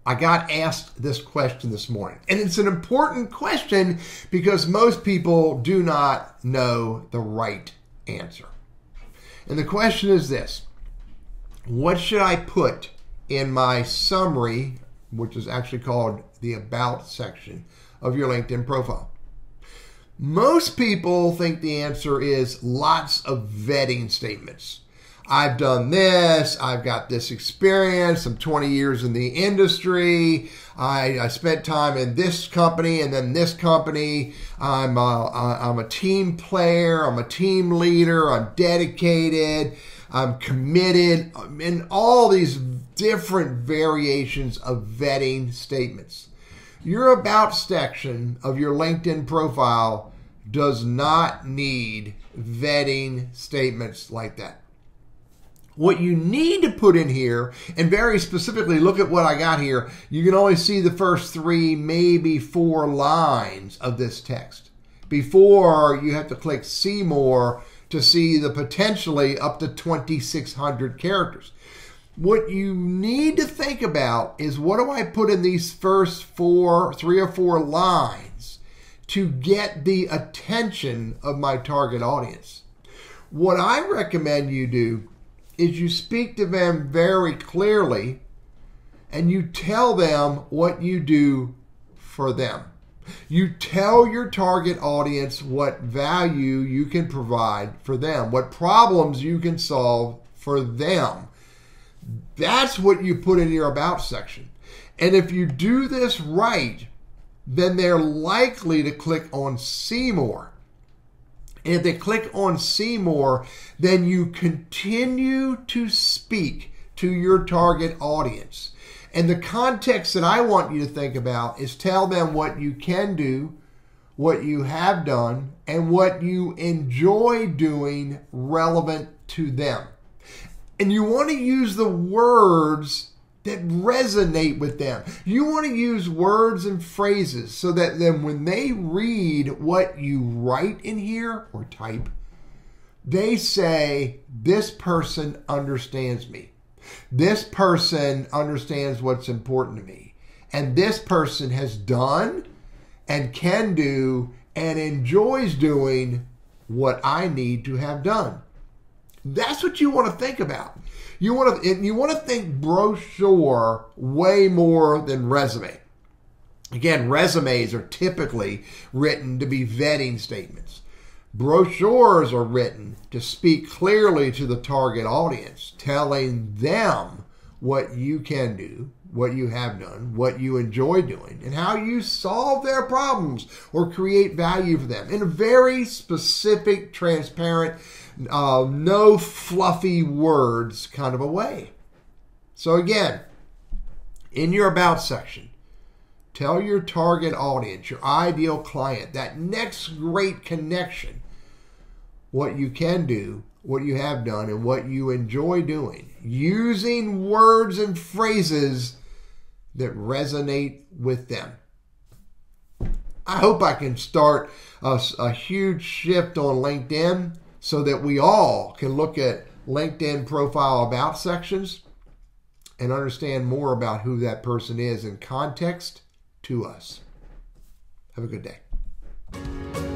I got asked this question this morning, and it's an important question because most people do not know the right answer. And the question is this: what should I put in my summary, which is actually called the About section of your LinkedIn profile? Most people think the answer is lots of vetting statements. I've done this, I've got this experience, I'm 20 years in the industry, I spent time in this company and then this company, I'm a team player, I'm a team leader, I'm dedicated, I'm committed, and all these different variations of vetting statements. Your About section of your LinkedIn profile does not need vetting statements like that. What you need to put in here, and very specifically, look at what I got here. You can only see the first 3, maybe 4 lines of this text. Before, you have to click See More to see the potentially up to 2,600 characters. What you need to think about is, what do I put in these first 3 or 4 lines to get the attention of my target audience? What I recommend you do is you speak to them very clearly and you tell them what you do for them. You tell your target audience what value you can provide for them, what problems you can solve for them. That's what you put in your About section. And if you do this right, then they're likely to click on See More. And if they click on See More, then you continue to speak to your target audience. And the context that I want you to think about is tell them what you can do, what you have done, and what you enjoy doing relevant to them. And you want to use the words that resonate with them. You want to use words and phrases so that then when they read what you write in here or type, they say, this person understands me. This person understands what's important to me. And this person has done and can do and enjoys doing what I need to have done. That's what you want to think about. You want to think brochure way more than resume. Again, resumes are typically written to be vetting statements. Brochures are written to speak clearly to the target audience, telling them what you can do, what you have done, what you enjoy doing, and how you solve their problems or create value for them in a very specific, transparent, no fluffy words kind of a way. So again, in your About section, tell your target audience, your ideal client, that next great connection, what you can do, what you have done, and what you enjoy doing, using words and phrases that resonate with them. I hope I can start a huge shift on LinkedIn so that we all can look at LinkedIn profile About sections and understand more about who that person is in context to us. Have a good day.